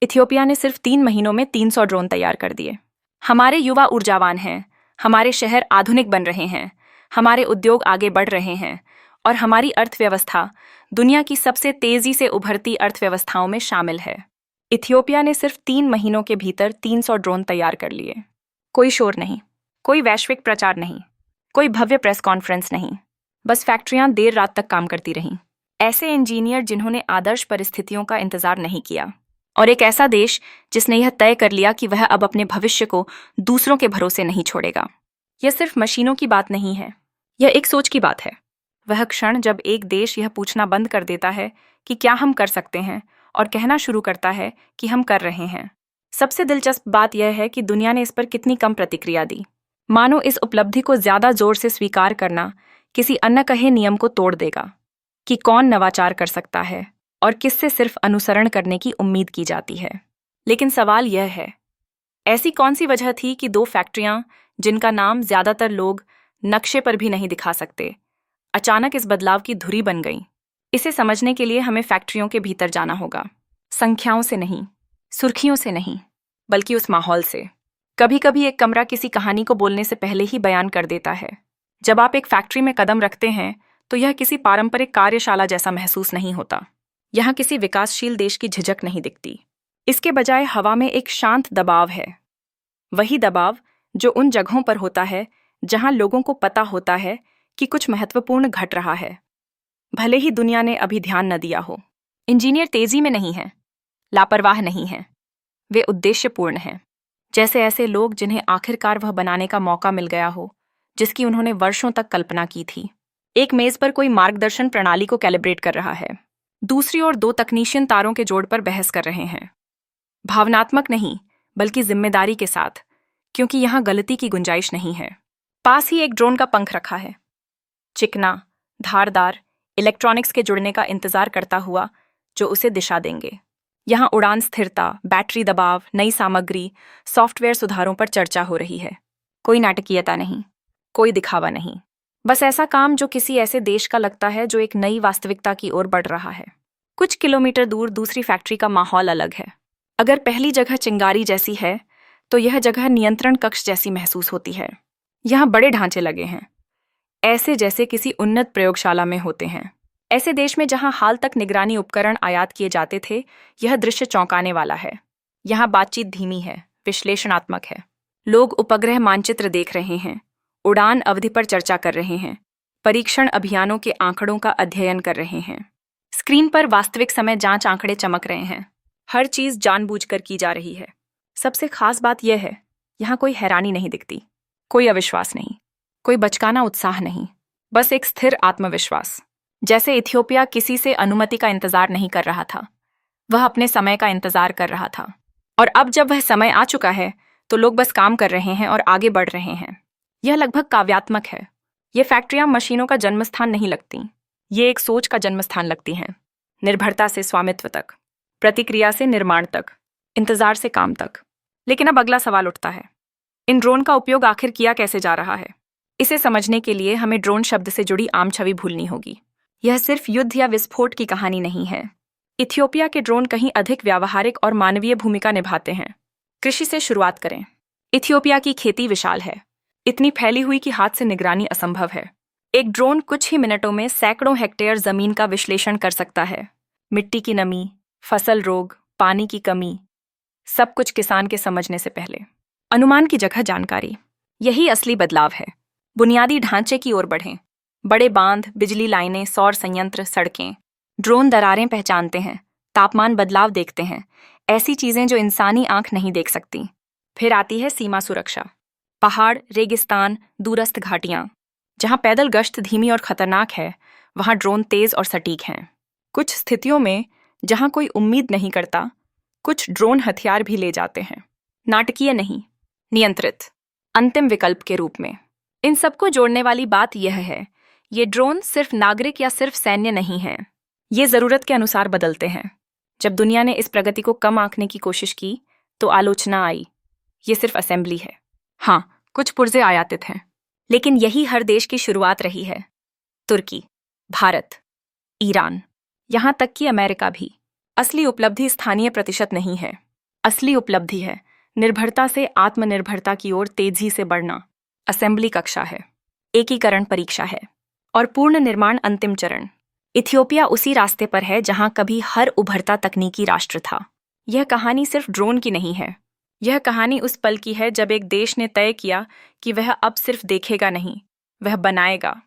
Ethiopia ने सिर्फ 3 महीनों में 300 ड्रोन तैयार कर दिए। हमारे युवा ऊर्जावान हैं, हमारे शहर आधुनिक बन रहे हैं, हमारे उद्योग आगे बढ़ रहे हैं और हमारी अर्थव्यवस्था दुनिया की सबसे तेजी से उभरती अर्थव्यवस्थाओं में शामिल है। इथियोपिया ने सिर्फ 3 महीनों के भीतर 300 ड्रोन तैयार कर लिए। कोई शोर नहीं, कोई वैश्विक प्रचार नहीं, कोई भव्य प्रेस कॉन्फ्रेंस नहीं, बस फैक्ट्रियां देर रात तक काम करती रहीं। ऐसे इंजीनियर जिन्होंने आदर्श परिस्थितियों का इंतजार नहीं किया, और एक ऐसा देश जिसने यह तय कर लिया कि वह अब अपने भविष्य को दूसरों के भरोसे नहीं छोड़ेगा। यह सिर्फ मशीनों की बात नहीं है, यह एक सोच की बात है। वह क्षण जब एक देश यह पूछना बंद कर देता है कि क्या हम कर सकते हैं और कहना शुरू करता है कि हम कर रहे हैं। सबसे दिलचस्प बात यह है कि दुनिया ने इस पर कितनी कम प्रतिक्रिया दी। मानो इस उपलब्धि को ज्यादा जोर से स्वीकार करना किसी अनकहे नियम को तोड़ देगा कि कौन नवाचार कर सकता है और किससे सिर्फ अनुसरण करने की उम्मीद की जाती है। लेकिन सवाल यह है, ऐसी कौन सी वजह थी कि 2 फैक्ट्रियां जिनका नाम ज्यादातर लोग नक्शे पर भी नहीं दिखा सकते, अचानक इस बदलाव की धुरी बन गईं? इसे समझने के लिए हमें फैक्ट्रियों के भीतर जाना होगा। संख्याओं से नहीं, सुर्खियों से नहीं, बल्कि उस माहौल से। कभी कभी एक कमरा किसी कहानी को बोलने से पहले ही बयान कर देता है। जब आप एक फैक्ट्री में कदम रखते हैं तो यह किसी पारंपरिक कार्यशाला जैसा महसूस नहीं होता। यहाँ किसी विकासशील देश की झिझक नहीं दिखती। इसके बजाय हवा में एक शांत दबाव है। वही दबाव जो उन जगहों पर होता है जहां लोगों को पता होता है कि कुछ महत्वपूर्ण घट रहा है, भले ही दुनिया ने अभी ध्यान न दिया हो। इंजीनियर तेजी में नहीं हैं, लापरवाह नहीं हैं, वे उद्देश्यपूर्ण हैं। जैसे ऐसे लोग जिन्हें आखिरकार वह बनाने का मौका मिल गया हो जिसकी उन्होंने वर्षों तक कल्पना की थी। एक मेज पर कोई मार्गदर्शन प्रणाली को कैलिब्रेट कर रहा है, दूसरी ओर 2 तकनीशियन तारों के जोड़ पर बहस कर रहे हैं। भावनात्मक नहीं, बल्कि जिम्मेदारी के साथ, क्योंकि यहां गलती की गुंजाइश नहीं है। पास ही एक ड्रोन का पंख रखा है, चिकना, धारदार, इलेक्ट्रॉनिक्स के जुड़ने का इंतजार करता हुआ जो उसे दिशा देंगे। यहां उड़ान स्थिरता, बैटरी दबाव, नई सामग्री, सॉफ्टवेयर सुधारों पर चर्चा हो रही है। कोई नाटकीयता नहीं, कोई दिखावा नहीं, बस ऐसा काम जो किसी ऐसे देश का लगता है जो एक नई वास्तविकता की ओर बढ़ रहा है। कुछ किलोमीटर दूर दूसरी फैक्ट्री का माहौल अलग है। अगर पहली जगह चिंगारी जैसी है तो यह जगह नियंत्रण कक्ष जैसी महसूस होती है। यहाँ बड़े ढांचे लगे हैं, ऐसे जैसे किसी उन्नत प्रयोगशाला में होते हैं। ऐसे देश में जहां हाल तक निगरानी उपकरण आयात किए जाते थे, यह दृश्य चौंकाने वाला है। यहाँ बातचीत धीमी है, विश्लेषणात्मक है। लोग उपग्रह मानचित्र देख रहे हैं, उड़ान अवधि पर चर्चा कर रहे हैं, परीक्षण अभियानों के आंकड़ों का अध्ययन कर रहे हैं। स्क्रीन पर वास्तविक समय जांच आंकड़े चमक रहे हैं। हर चीज जानबूझकर की जा रही है। सबसे खास बात यह है, यहाँ कोई हैरानी नहीं दिखती, कोई अविश्वास नहीं, कोई बचकाना उत्साह नहीं, बस एक स्थिर आत्मविश्वास। जैसे इथियोपिया किसी से अनुमति का इंतजार नहीं कर रहा था, वह अपने समय का इंतजार कर रहा था। और अब जब वह समय आ चुका है तो लोग बस काम कर रहे हैं और आगे बढ़ रहे हैं। यह लगभग काव्यात्मक है। ये फैक्ट्रियां मशीनों का जन्मस्थान नहीं लगती, ये एक सोच का जन्मस्थान लगती हैं। निर्भरता से स्वामित्व तक, प्रतिक्रिया से निर्माण तक, इंतजार से काम तक। लेकिन अब अगला सवाल उठता है, इन ड्रोन का उपयोग आखिर किया कैसे जा रहा है? इसे समझने के लिए हमें ड्रोन शब्द से जुड़ी आम छवि भूलनी होगी। यह सिर्फ युद्ध या विस्फोट की कहानी नहीं है। इथियोपिया के ड्रोन कहीं अधिक व्यावहारिक और मानवीय भूमिका निभाते हैं। कृषि से शुरुआत करें। इथियोपिया की खेती विशाल है, इतनी फैली हुई कि हाथ से निगरानी असंभव है। एक ड्रोन कुछ ही मिनटों में सैकड़ों हेक्टेयर जमीन का विश्लेषण कर सकता है। मिट्टी की नमी, फसल रोग, पानी की कमी, सब कुछ किसान के समझने से पहले। अनुमान की जगह जानकारी, यही असली बदलाव है। बुनियादी ढांचे की ओर बढ़ें। बड़े बांध, बिजली लाइनें, सौर संयंत्र, सड़कें। ड्रोन दरारें पहचानते हैं, तापमान बदलाव देखते हैं, ऐसी चीजें जो इंसानी आंख नहीं देख सकती। फिर आती है सीमा सुरक्षा। पहाड़, रेगिस्तान, दूरस्थ घाटियां। जहां पैदल गश्त धीमी और खतरनाक है, वहां ड्रोन तेज और सटीक हैं। कुछ स्थितियों में जहां कोई उम्मीद नहीं करता, कुछ ड्रोन हथियार भी ले जाते हैं। नाटकीय नहीं, नियंत्रित, अंतिम विकल्प के रूप में। इन सबको जोड़ने वाली बात यह है, ये ड्रोन सिर्फ नागरिक या सिर्फ सैन्य नहीं हैं। ये जरूरत के अनुसार बदलते हैं। जब दुनिया ने इस प्रगति को कम आंकने की कोशिश की तो आलोचना आई, ये सिर्फ असेंबली है। हाँ, कुछ पुर्जे आयातित हैं, लेकिन यही हर देश की शुरुआत रही है। तुर्की, भारत, ईरान, यहाँ तक कि अमेरिका भी। असली उपलब्धि स्थानीय प्रतिशत नहीं है, असली उपलब्धि है निर्भरता से आत्मनिर्भरता की ओर तेजी से बढ़ना। असेंबली कक्षा है, एकीकरण परीक्षा है और पूर्ण निर्माण अंतिम चरण। इथियोपिया उसी रास्ते पर है जहां कभी हर उभरता तकनीकी राष्ट्र था। यह कहानी सिर्फ ड्रोन की नहीं है, यह कहानी उस पल की है जब एक देश ने तय किया कि वह अब सिर्फ देखेगा नहीं, वह बनाएगा।